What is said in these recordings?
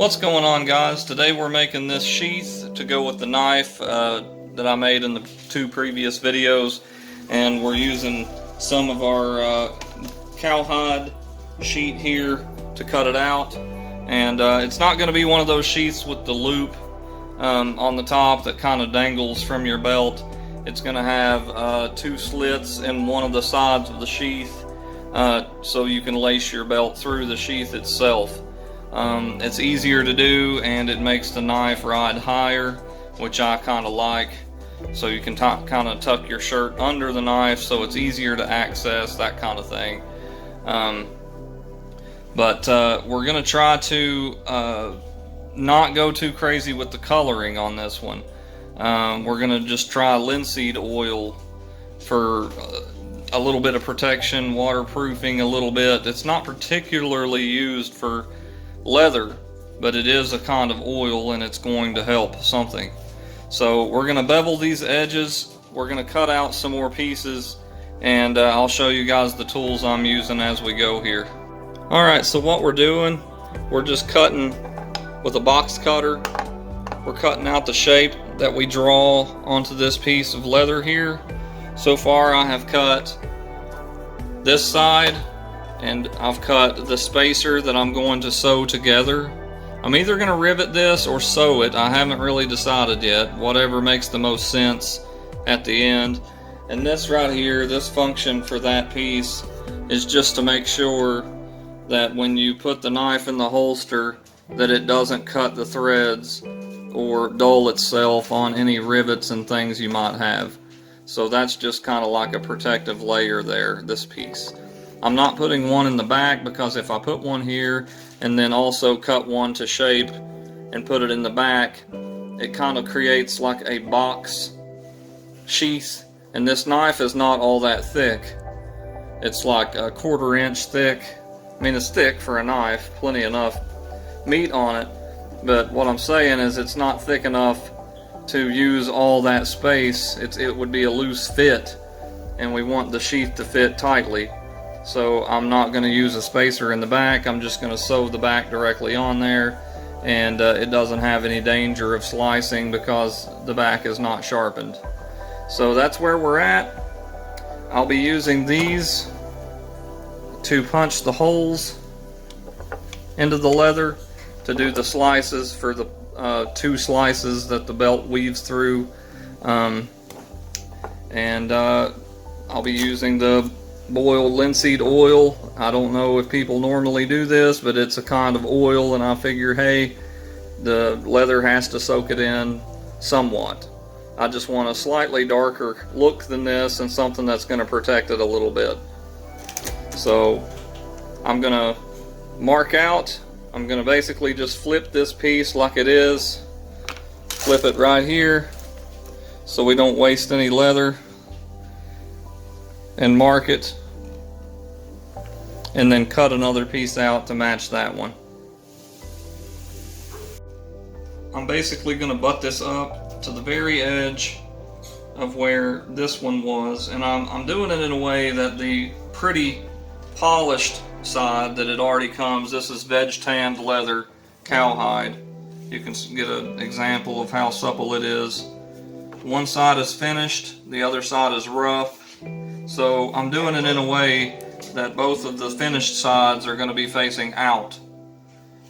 What's going on, guys? Today we're making this sheath to go with the knife that I made in the two previous videos, and we're using some of our cowhide sheet here to cut it out. And it's not going to be one of those sheaths with the loop on the top that kind of dangles from your belt. It's going to have two slits in one of the sides of the sheath, so you can lace your belt through the sheath itself. It's easier to do, and it makes the knife ride higher, which I kind of like. So you can kind of tuck your shirt under the knife so it's easier to access, that kind of thing. But we're going to try to not go too crazy with the coloring on this one. We're going to just try linseed oil for a little bit of protection, waterproofing a little bit. It's not particularly used for leather, but it is a kind of oil and it's going to help something. So we're going to bevel these edges, we're going to cut out some more pieces, and I'll show you guys the tools I'm using as we go here. Alright, so what we're doing, we're just cutting with a box cutter. We're cutting out the shape that we draw onto this piece of leather here. So far I have cut this side, and I've cut the spacer that I'm going to sew together. I'm either going to rivet this or sew it. I haven't really decided yet. Whatever makes the most sense at the end. And this right here, this function for that piece, is just to make sure that when you put the knife in the holster, that it doesn't cut the threads or dull itself on any rivets and things you might have. So that's just kind of like a protective layer there, this piece. I'm not putting one in the back, because if I put one here and then also cut one to shape and put it in the back, it kind of creates like a box sheath, and this knife is not all that thick. It's like a 1/4 inch thick. I mean, it's thick for a knife, plenty enough meat on it, but what I'm saying is it's not thick enough to use all that space. It would be a loose fit, and we want the sheath to fit tightly. So I'm not going to use a spacer in the back. I'm just going to sew the back directly on there, and it doesn't have any danger of slicing because the back is not sharpened. So that's where we're at. I'll be using these to punch the holes into the leather to do the slices for the two slices that the belt weaves through. I'll be using the boiled linseed oil. I don't know if people normally do this, but it's a kind of oil, and I figure, hey, the leather has to soak it in somewhat. I just want a slightly darker look than this, and something that's going to protect it a little bit. So I'm going to mark out. I'm going to basically just flip this piece like it is. Flip it right here so we don't waste any leather, and mark it, and then cut another piece out to match that one. I'm basically going to butt this up to the very edge of where this one was, and I'm doing it in a way that the pretty polished side that it already comes, this is veg tanned leather cowhide. You can get an example of how supple it is. One side is finished, the other side is rough. So I'm doing it in a way that both of the finished sides are going to be facing out,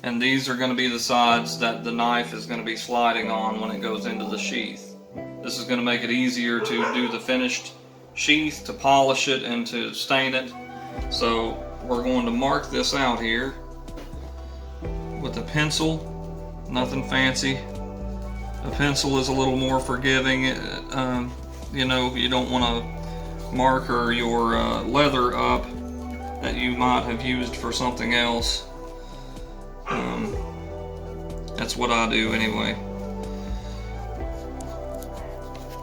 and these are going to be the sides that the knife is going to be sliding on when it goes into the sheath. This is going to make it easier to do the finished sheath, to polish it and to stain it. So we're going to mark this out here with a pencil, nothing fancy. A pencil is a little more forgiving. You know, you don't want to marker your leather up that you might have used for something else. That's what I do anyway.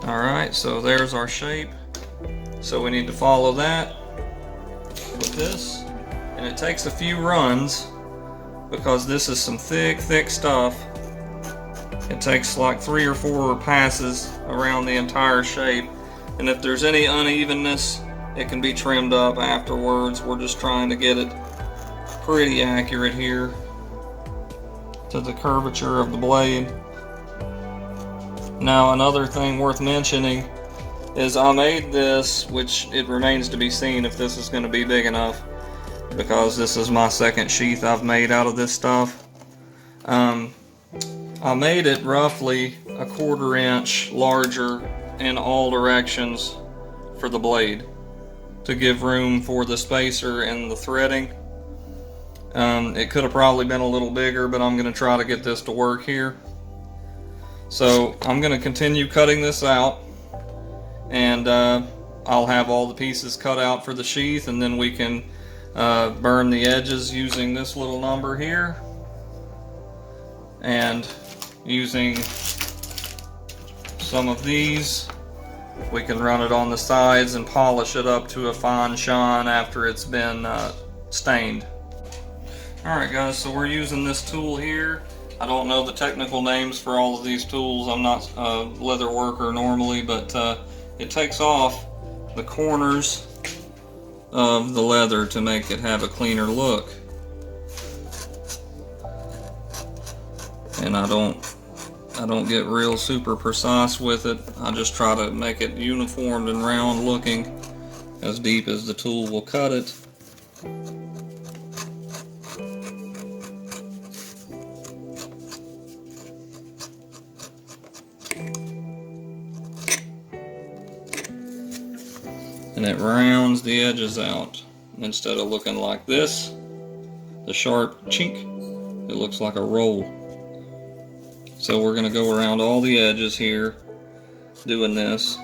Alright, so there's our shape. So we need to follow that with this, and it takes a few runs because this is some thick stuff. It takes like 3 or 4 passes around the entire shape. And if there's any unevenness, it can be trimmed up afterwards. We're just trying to get it pretty accurate here. to the curvature of the blade. Now another thing worth mentioning is I made this, which it remains to be seen if this is going to be big enough, because this is my second sheath I've made out of this stuff. I made it roughly a 1/4 inch larger in all directions for the blade to give room for the spacer and the threading. It could have probably been a little bigger, but I'm going to try to get this to work here. So I'm going to continue cutting this out, and I'll have all the pieces cut out for the sheath, and then we can burn the edges using this little number here, and using some of these we can run it on the sides and polish it up to a fine shine after it's been stained. Alright guys, so we're using this tool here. I don't know the technical names for all of these tools. I'm not a leather worker normally, but it takes off the corners of the leather to make it have a cleaner look. And I don't get real super precise with it. I just try to make it uniform and round looking, as deep as the tool will cut it. And it rounds the edges out. Instead of looking like this, the sharp chink, it looks like a roll. So we're going to go around all the edges here doing this.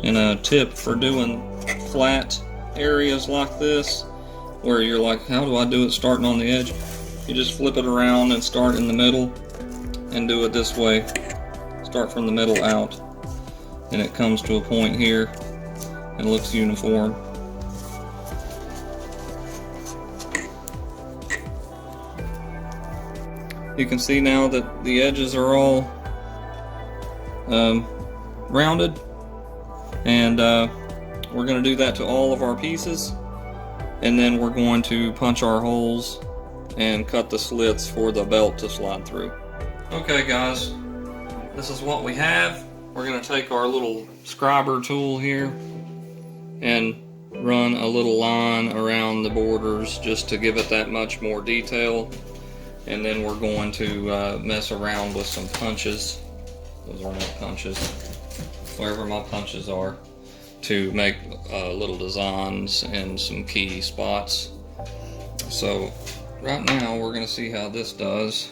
And a tip for doing flat areas like this, where you're like, how do I do it starting on the edge? You just flip it around and start in the middle and do it this way. Start from the middle out, and it comes to a point here and looks uniform. You can see now that the edges are all rounded, and we're going to do that to all of our pieces, and then we're going to punch our holes and cut the slits for the belt to slide through. Okay guys, this is what we have. We're going to take our little scriber tool here and run a little line around the borders just to give it that much more detail, and then we're going to mess around with some punches. Those are not punches, wherever my punches are, to make little designs and some key spots. So right now we're going to see how this does.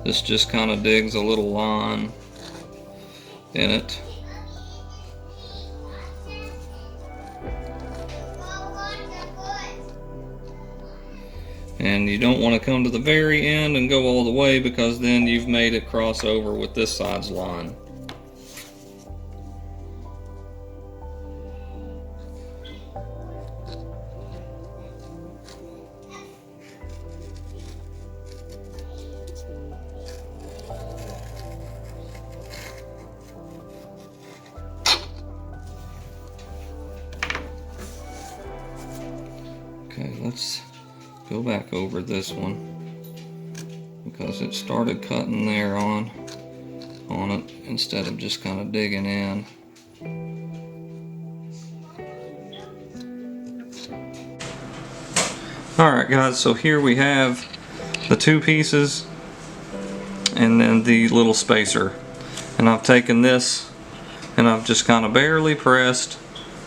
This just kind of digs a little line in it. And you don't want to come to the very end and go all the way, because then you've made it cross over with this side's line. Okay, let's go back over this one, because it started cutting there on it instead of just kind of digging in. Alright guys, so here we have the two pieces and then the little spacer, and I've taken this and I've just kind of barely pressed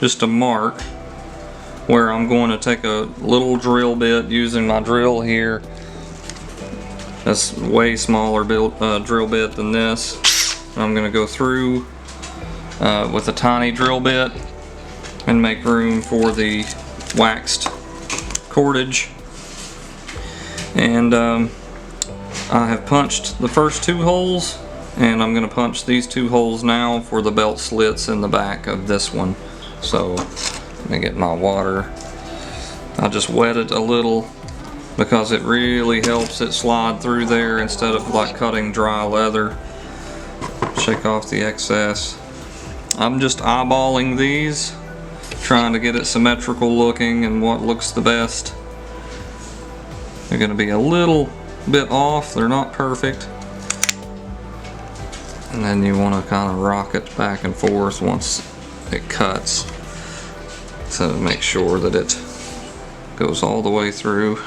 just a mark where I'm going to take a little drill bit using my drill here. That's way smaller drill bit than this. I'm going to go through with a tiny drill bit and make room for the waxed cordage. And I have punched the first two holes And I'm going to punch these 2 holes now for the belt slits in the back of this one. So let me get my water. I just wet it a little because it really helps it slide through there instead of like cutting dry leather. Shake off the excess. I'm just eyeballing these, trying to get it symmetrical looking and what looks the best. They're going to be a little bit off, they're not perfect. And then you want to kind of rock it back and forth once it cuts, to make sure that it goes all the way through.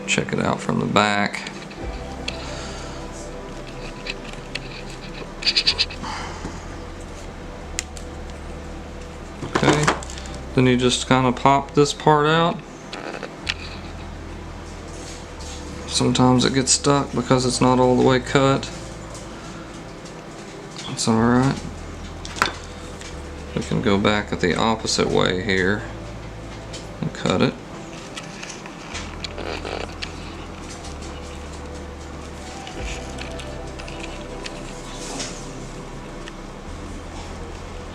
Check it out from the back. Okay, then you just kind of pop this part out. Sometimes it gets stuck because it's not all the way cut. That's alright. We can go back at the opposite way here and cut it.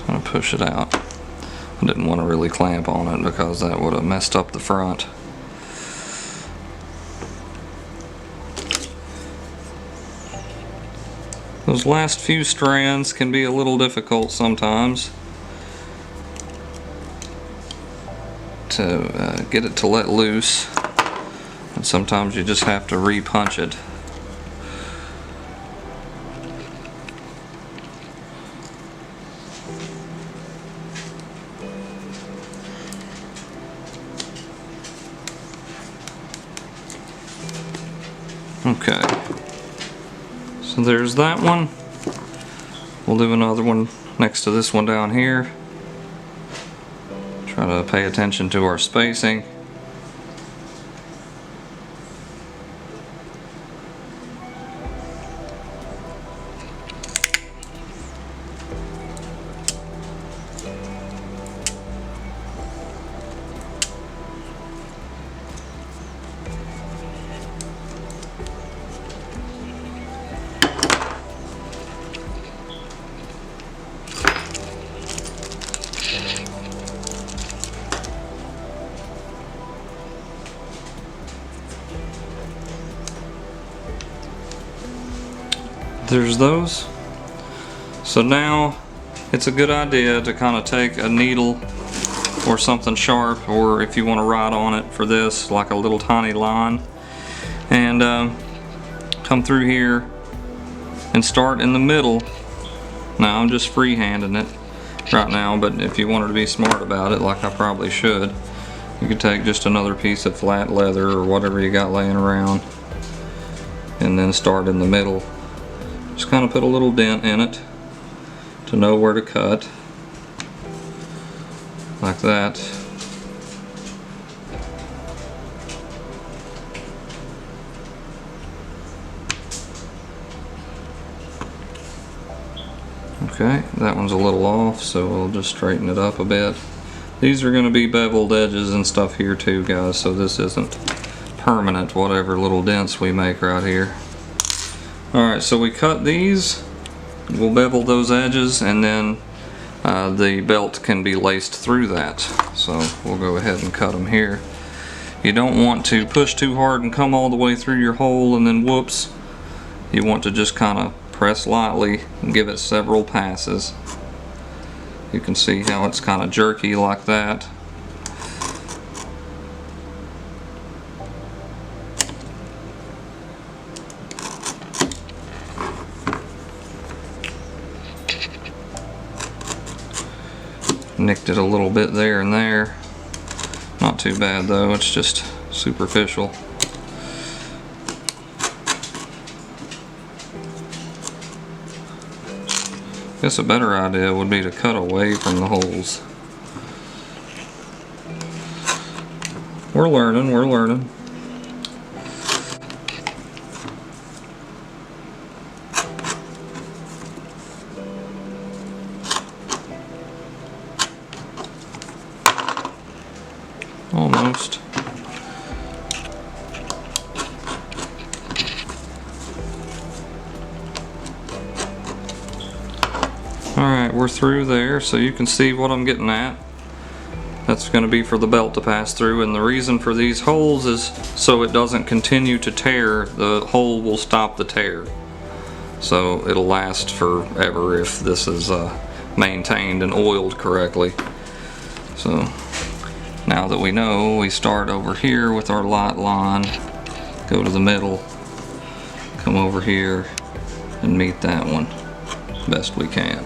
Kind of push it out. I didn't want to really clamp on it because that would have messed up the front. Those last few strands can be a little difficult sometimes to get it to let loose, and sometimes you just have to re-punch it. Okay. So there's that one. We'll do another one next to this one down here. Try to pay attention to our spacing. There's those. So now it's a good idea to kind of take a needle or something sharp, or if you want to write on it for this, like a little tiny line, and come through here and start in the middle. Now I'm just freehanding it right now, but if you wanted to be smart about it, like I probably should, you could take just another piece of flat leather or whatever you got laying around and then start in the middle. Just kind of put a little dent in it to know where to cut, like that. Okay, that one's a little off, so we'll just straighten it up a bit. These are going to be beveled edges and stuff here too, guys, so this isn't permanent, whatever little dents we make right here. Alright, so we cut these, we'll bevel those edges, and then the belt can be laced through that. So we'll go ahead and cut them here. You don't want to push too hard and come all the way through your hole and then whoops. You want to just kind of press lightly and give it several passes. You can see how it's kind of jerky like that. Nicked it a little bit there and there. Not too bad though, it's just superficial. I guess a better idea would be to cut away from the holes. We're learning, we're learning. Almost. Alright, we're through there, so you can see what I'm getting at. That's going to be for the belt to pass through, and the reason for these holes is so it doesn't continue to tear. The hole will stop the tear. So it'll last forever if this is maintained and oiled correctly. So now that we know, we start over here with our light line, go to the middle, come over here and meet that one best we can.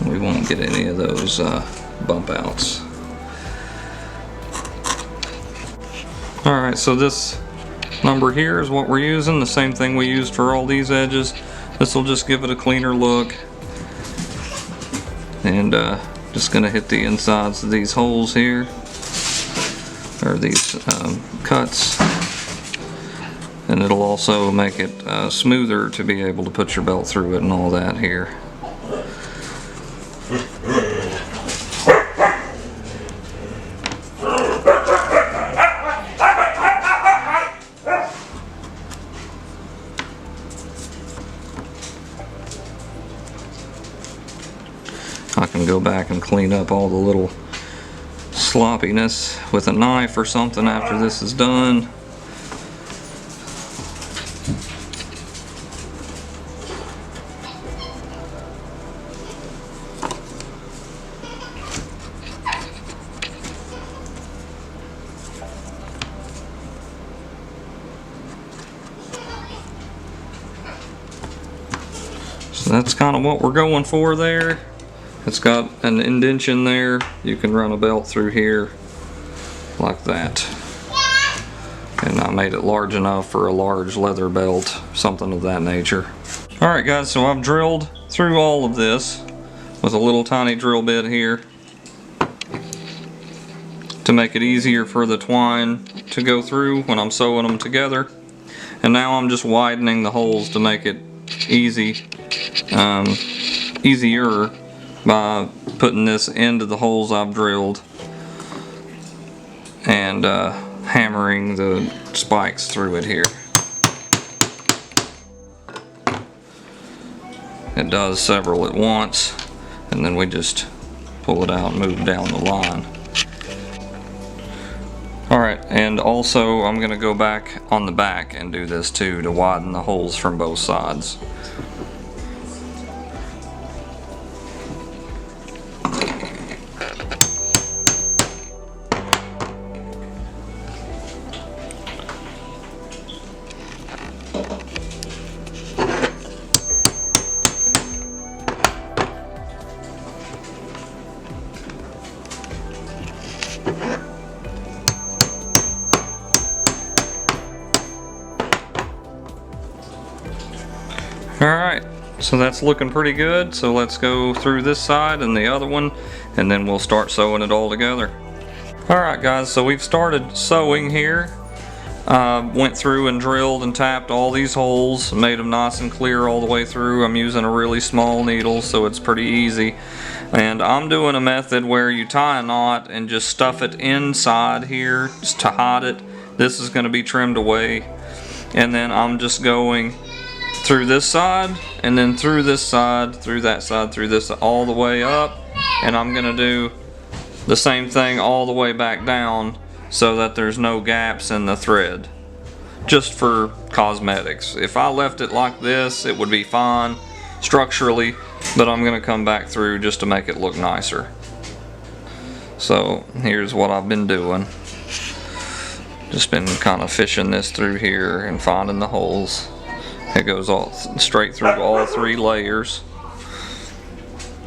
We won't get any of those bump outs. Alright, so this number here is what we're using, the same thing we used for all these edges. This will just give it a cleaner look. And just going to hit the insides of these holes here, or these cuts. And it'll also make it smoother to be able to put your belt through it and all that here. I can go back and clean up all the little sloppiness with a knife or something after this is done. So that's kind of what we're going for there. It's got an indentation there. You can run a belt through here like that. And I made it large enough for a large leather belt, something of that nature. Alright guys, so I've drilled through all of this with a little tiny drill bit here to make it easier for the twine to go through when I'm sewing them together. And now I'm just widening the holes to make it easier by putting this into the holes I've drilled and hammering the spikes through it here. It does several at once, and then we just pull it out and move down the line. Alright, and also I'm going to go back on the back and do this too to widen the holes from both sides. Alright, so that's looking pretty good, so let's go through this side and the other one, and then we'll start sewing it all together. Alright guys, so we've started sewing here. Went through and drilled and tapped all these holes, made them nice and clear all the way through. I'm using a really small needle, so it's pretty easy. And I'm doing a method where you tie a knot and just stuff it inside here just to hide it. This is going to be trimmed away. And then I'm just going through this side, and then through this side, through that side, through this, all the way up. And I'm going to do the same thing all the way back down so that there's no gaps in the thread. Just for cosmetics. If I left it like this, it would be fine structurally, but I'm going to come back through just to make it look nicer. So here's what I've been doing. Just been kind of fishing this through here and finding the holes. It goes all straight through all three layers.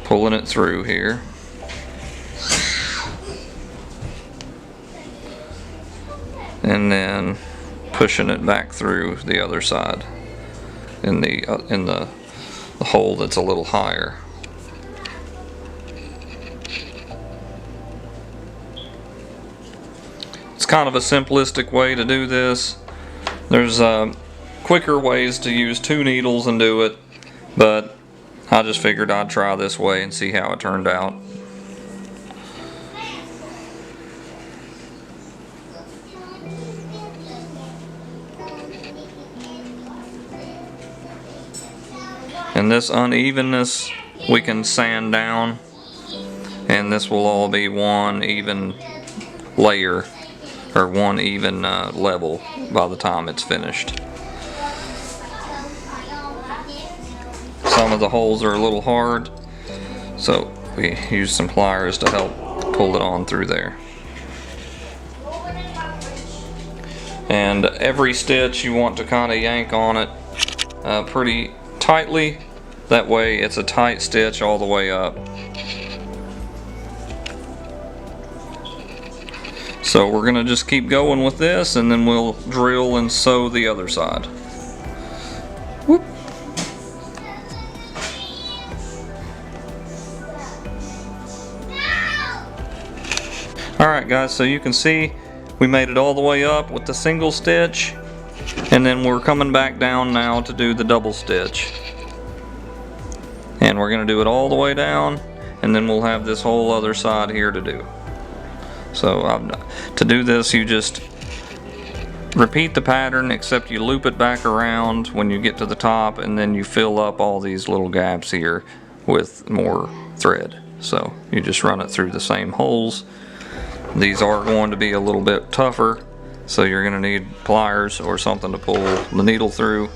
Pulling it through here. And then pushing it back through the other side in the hole that's a little higher. It's kind of a simplistic way to do this. There's quicker ways to use 2 needles and do it, but I just figured I'd try this way and see how it turned out. And this unevenness we can sand down, and this will all be one even layer, or one even level by the time it's finished. Some of the holes are a little hard, so we use some pliers to help pull it on through there. And every stitch you want to kind of yank on it pretty tightly. That way it's a tight stitch all the way up. So we're going to just keep going with this, and then we'll drill and sew the other side. Whoop. Alright guys, so you can see we made it all the way up with the single stitch, and then we're coming back down now to do the double stitch. And we're going to do it all the way down, and then we'll have this whole other side here to do. So to do this, you just repeat the pattern, except you loop it back around when you get to the top, and then you fill up all these little gaps here with more thread. So you just run it through the same holes. These are going to be a little bit tougher, so you're going to need pliers or something to pull the needle through.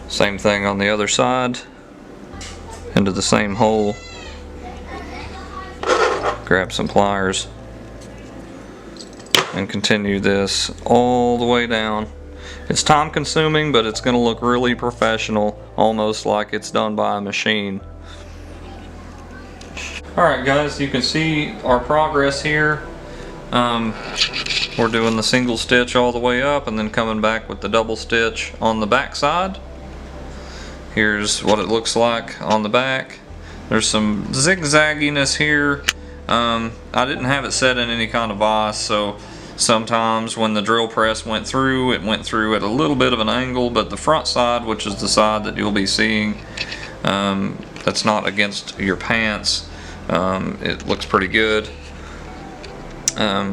Same thing on the other side, into the same hole. Grab some pliers and continue this all the way down. It's time consuming, but it's going to look really professional, almost like it's done by a machine. Alright guys, you can see our progress here. We're doing the single stitch all the way up and then coming back with the double stitch on the back side. Here's what it looks like on the back. There's some zigzagginess here. I didn't have it set in any kind of vise, so sometimes when the drill press went through, it went through at a little bit of an angle, but the front side, which is the side that you'll be seeing, that's not against your pants, it looks pretty good.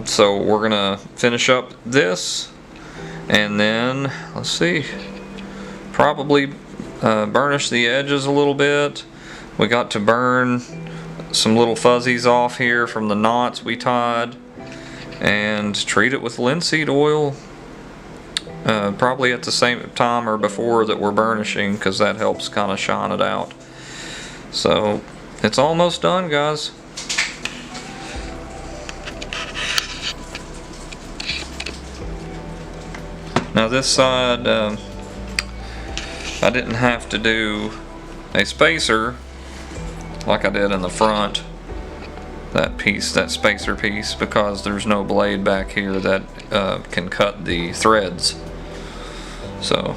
So we're gonna finish up this, and then let's see, probably burnish the edges a little bit. We got to burn some little fuzzies off here from the knots we tied, and treat it with linseed oil, probably at the same time or before that we're burnishing, because that helps kind of shine it out. So it's almost done, guys. Now this side, I didn't have to do a spacer like I did in the front, that piece, that spacer piece, because there's no blade back here that can cut the threads. So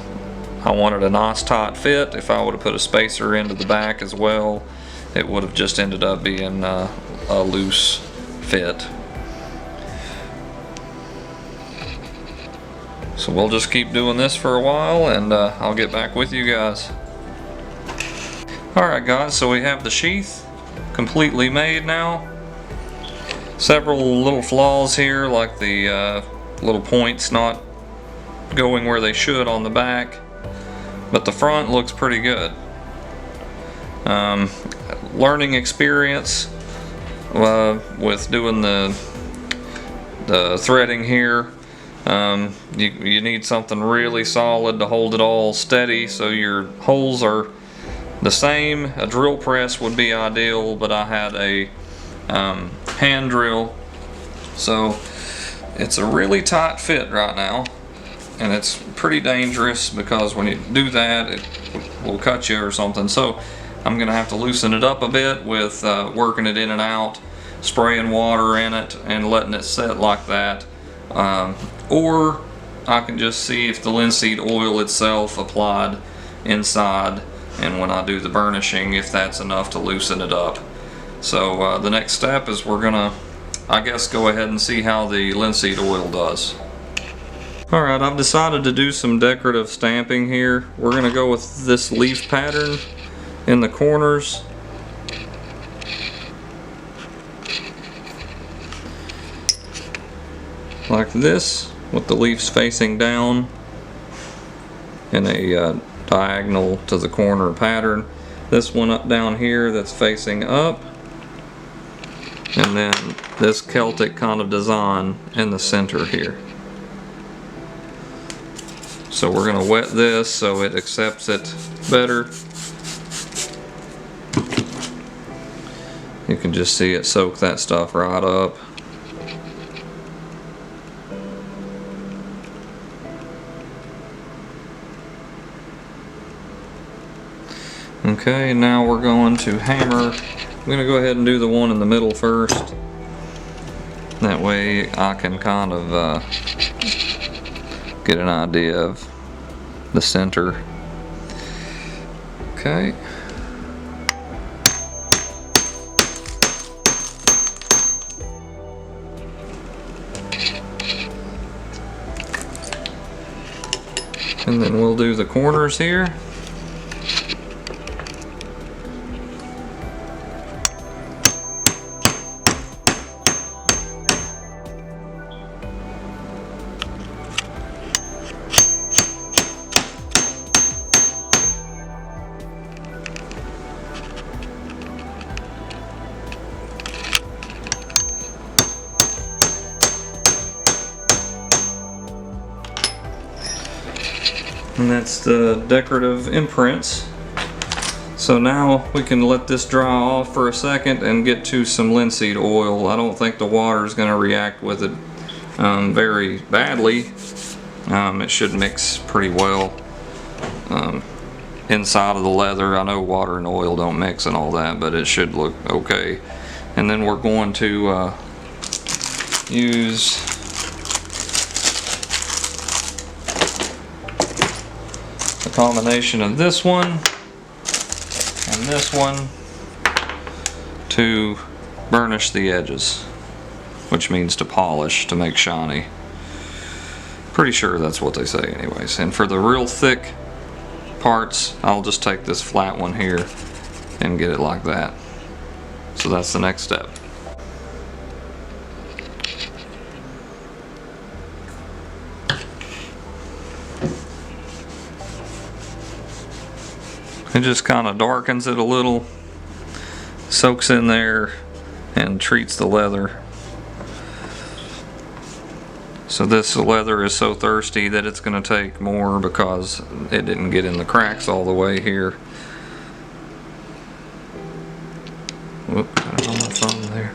I wanted a nice tight fit. If I would have put a spacer into the back as well, it would have just ended up being a loose fit. So we'll just keep doing this for a while, and I'll get back with you guys. Alright guys, so we have the sheath completely made now. Several little flaws here, like the little points not going where they should on the back, but the front looks pretty good. Learning experience with doing the threading here. You need something really solid to hold it all steady, so your holes are the same. A drill press would be ideal, but I had a hand drill, so it's a really tight fit right now, and it's pretty dangerous because when you do that, it will cut you or something. So I'm gonna have to loosen it up a bit with working it in and out, spraying water in it and letting it set like that. Or I can just see if the linseed oil itself applied inside, and when I do the burnishing, if that's enough to loosen it up. So the next step is we're gonna, I guess, go ahead and see how the linseed oil does. Alright, I've decided to do some decorative stamping here. We're gonna go with this leaf pattern in the corners. Like this, with the leaves facing down in a diagonal to the corner pattern. This one up down here that's facing up, and then this Celtic kind of design in the center here. So we're going to wet this so it accepts it better. You can just see it soak that stuff right up. Okay, now we're going to hammer. I'm going to go ahead and do the one in the middle first. That way I can kind of get an idea of the center. Okay. And then we'll do the corners here. And that's the decorative imprints. So now we can let this dry off for a second and get to some linseed oil. I don't think the water is going to react with it very badly. It should mix pretty well inside of the leather. I know water and oil don't mix and all that, but it should look okay. And then we're going to use combination of this one and this one to burnish the edges, which means to polish, to make shiny. Pretty sure that's what they say anyways. And for the real thick parts, I'll just take this flat one here and get it like that. So that's the next step. It just kind of darkens it a little, soaks in there, and treats the leather. So this leather is so thirsty that it's going to take more because it didn't get in the cracks all the way here. Whoop, got it on my phone there.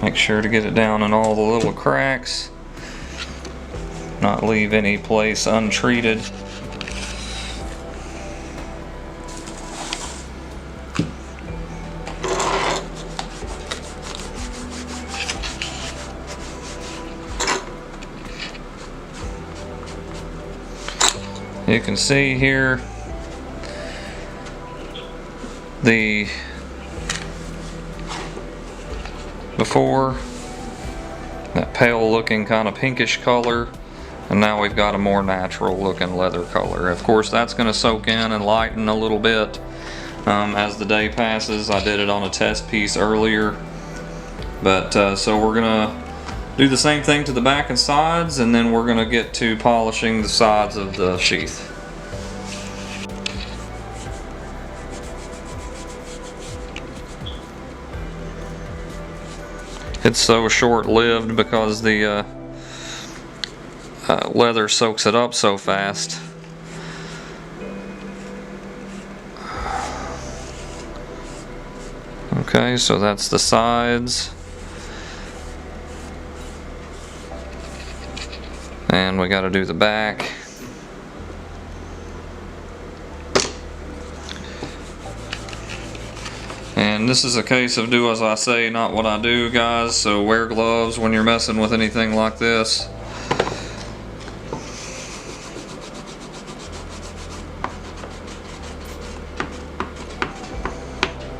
Make sure to get it down in all the little cracks, not leave any place untreated. You can see here the before, that pale looking kind of pinkish color, and now we've got a more natural looking leather color. Of course that's going to soak in and lighten a little bit as the day passes. I did it on a test piece earlier, but so we're gonna do the same thing to the back and sides, and then we're gonna get to polishing the sides of the sheath. It's so short-lived because the leather soaks it up so fast. Okay, so that's the sides. And we got to do the back. And this is a case of do as I say, not what I do, guys. So wear gloves when you're messing with anything like this.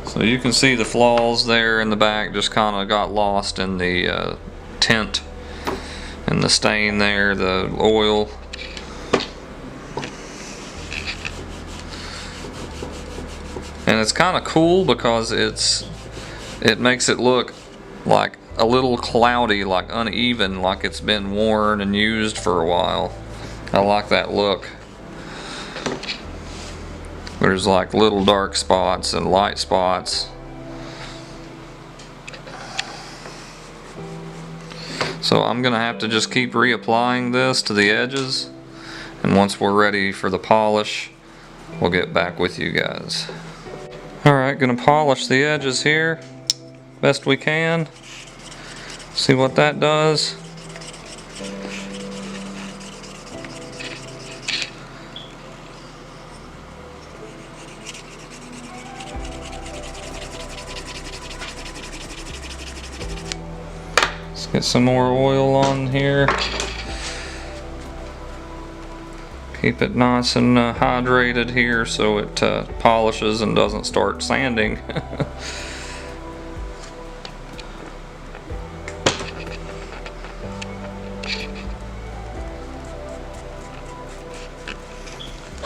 So you can see the flaws there in the back just kind of got lost in the tint and the stain there, the oil. And it's kind of cool because it makes it look like a little cloudy, like uneven, like it's been worn and used for a while. I like that look. There's like little dark spots and light spots. So I'm gonna have to just keep reapplying this to the edges, and once we're ready for the polish, we'll get back with you guys. Alright, gonna polish the edges here best we can. See what that does. Let's get some more oil on here. Keep it nice and hydrated here so it polishes and doesn't start sanding.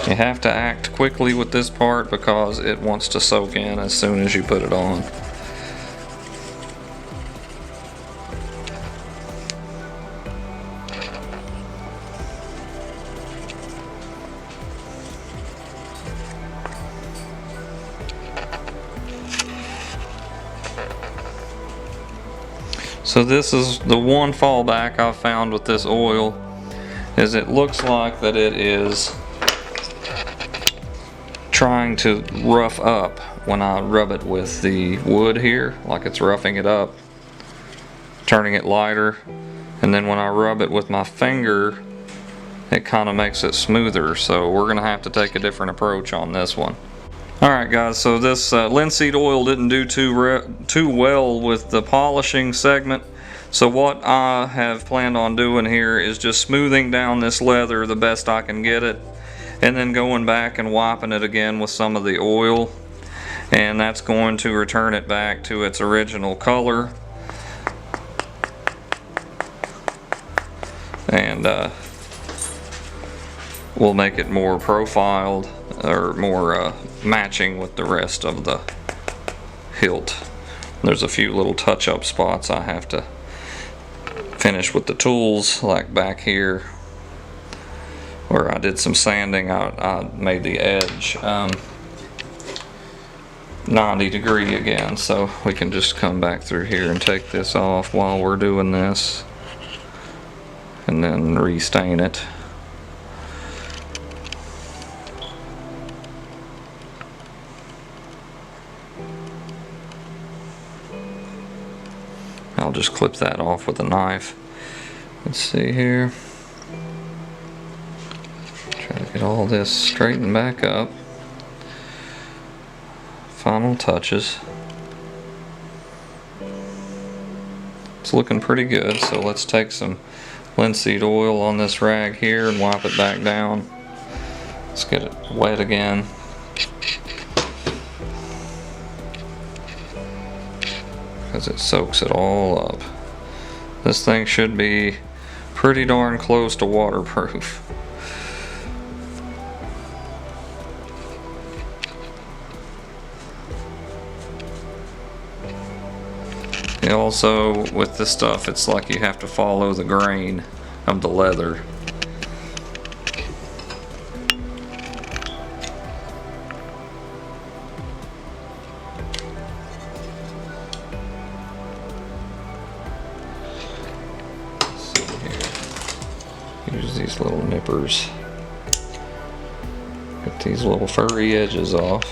You have to act quickly with this part because it wants to soak in as soon as you put it on. So this is the one fallback I've found with this oil, is it looks like that it is trying to rough up when I rub it with the wood here, like it's roughing it up, turning it lighter, and then when I rub it with my finger it kind of makes it smoother. So we're gonna have to take a different approach on this one. Alright guys, so this linseed oil didn't do too well with the polishing segment. So what I have planned on doing here is just smoothing down this leather the best I can get it, and then going back and wiping it again with some of the oil, and that's going to return it back to its original color. And we'll make it more profiled, or more matching with the rest of the hilt. There's a few little touch-up spots I have to finish with the tools, like back here where I did some sanding. I made the edge 90 degree again, so we can just come back through here and take this off while we're doing this, and then restain it. I'll just clip that off with a knife. Let's see here. Try to get all this straightened back up. Final touches. It's looking pretty good, so let's take some linseed oil on this rag here and wipe it back down. Let's get it wet again. Because it soaks it all up. This thing should be pretty darn close to waterproof. And also with this stuff, it's like you have to follow the grain of the leather. Use these little nippers. Get these little furry edges off.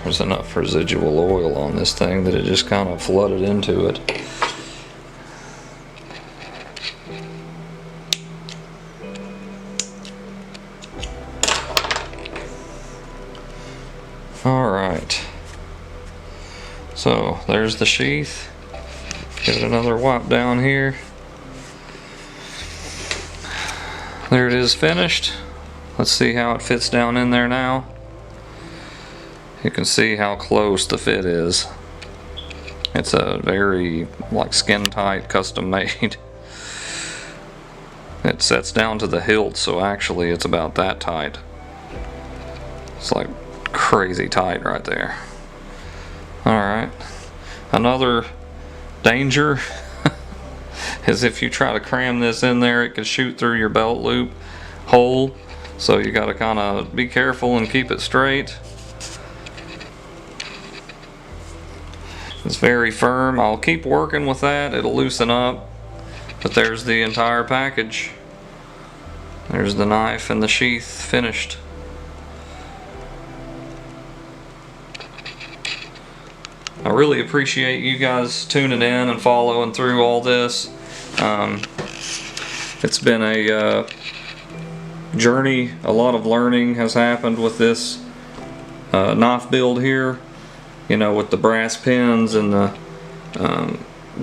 There's enough residual oil on this thing that it just kind of flooded into it. Alright, so there's the sheath. Give it another wipe down here. There it is finished. Let's see how it fits down in there now. You can see how close the fit is. It's a very like skin tight, custom made. It sets down to the hilt, so actually it's about that tight. It's like crazy tight right there. Alright. Another danger is if you try to cram this in there, it can shoot through your belt loop hole. So you gotta kinda be careful and keep it straight. It's very firm. I'll keep working with that. It'll loosen up. But there's the entire package. There's the knife and the sheath finished. I really appreciate you guys tuning in and following through all this. It's been a journey. A lot of learning has happened with this knife build here. You know, with the brass pins and the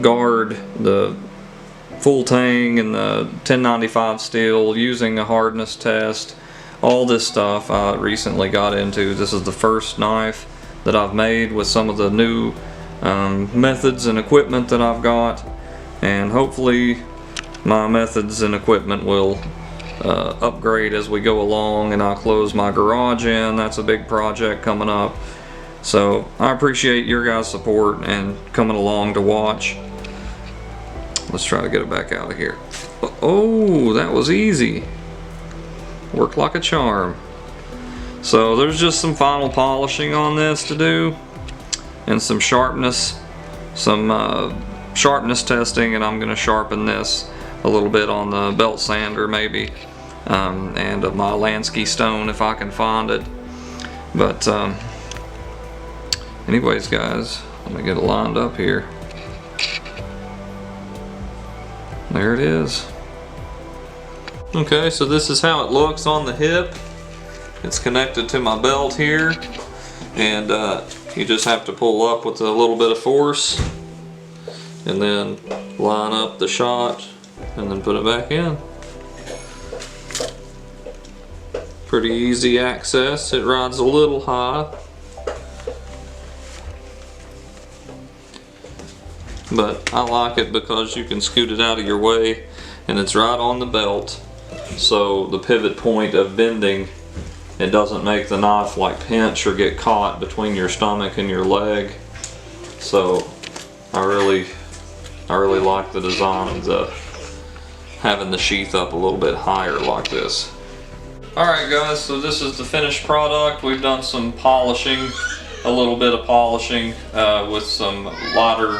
guard, the full tang and the 1095 steel, using a hardness test, all this stuff I recently got into. This is the first knife that I've made with some of the new methods and equipment that I've got, and hopefully my methods and equipment will upgrade as we go along, and I'll close my garage in. That's a big project coming up. So I appreciate your guys' support and coming along to watch. Let's try to get it back out of here. Oh, that was easy. Worked like a charm. So there's just some final polishing on this to do, and some sharpness testing, and I'm going to sharpen this a little bit on the belt sander maybe, and my Lansky stone if I can find it. But anyways guys, let me get it lined up here. There it is. Okay, so this is how it looks on the hip. It's connected to my belt here, and you just have to pull up with a little bit of force and then line up the shot and then put it back in. Pretty easy access. It rides a little high, but I like it because you can scoot it out of your way, and it's right on the belt, so the pivot point of bending, it doesn't make the knife like pinch or get caught between your stomach and your leg. So I really like the design of having the sheath up a little bit higher like this. Alright guys, so this is the finished product. We've done some polishing, a little bit of polishing with some lighter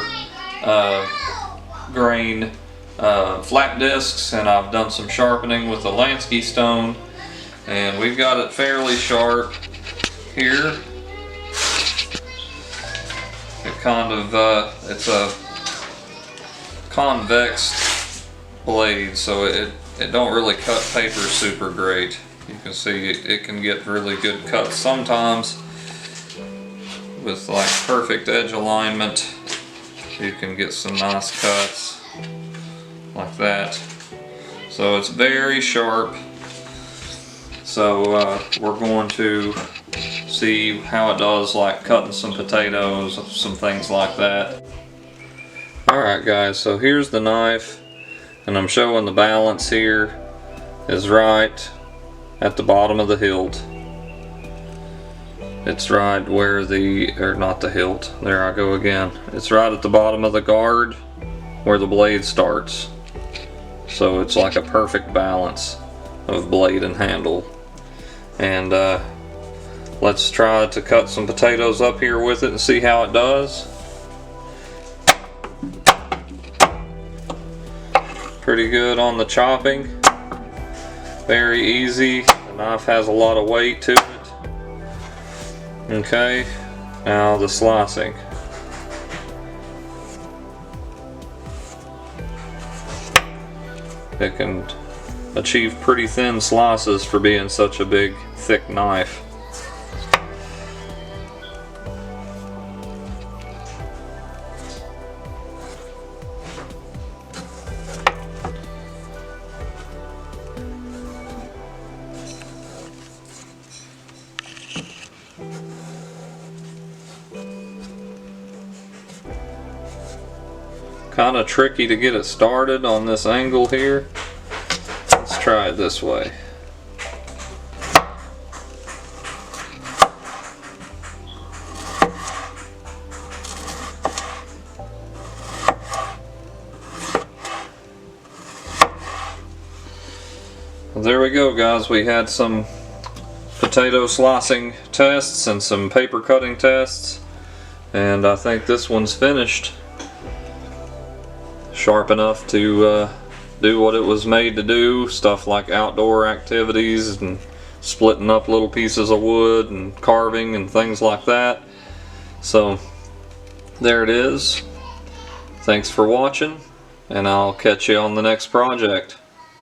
grain flat discs, and I've done some sharpening with a Lansky stone, and we've got it fairly sharp here. It kind of it's a convex blade, so it don't really cut paper super great. You can see it can get really good cuts sometimes with like perfect edge alignment. You can get some nice cuts like that. So it's very sharp. So we're going to see how it does like cutting some potatoes, some things like that. Alright guys, so here's the knife, and I'm showing the balance here is right at the bottom of the hilt. It's right where not the hilt, there I go again. It's right at the bottom of the guard where the blade starts. So it's like a perfect balance of blade and handle. And let's try to cut some potatoes up here with it and see how it does. Pretty good on the chopping. Very easy. The knife has a lot of weight to it. Okay, now the slicing. It can achieve pretty thin slices for being such a big, thick knife. kind of tricky to get it started on this angle here. Let's try it this way. Well, there we go, guys. We had some potato slicing tests and some paper cutting tests, and I think this one's finished. Sharp enough to do what it was made to do, stuff like outdoor activities and splitting up little pieces of wood and carving and things like that. So there it is. Thanks for watching, and I'll catch you on the next project.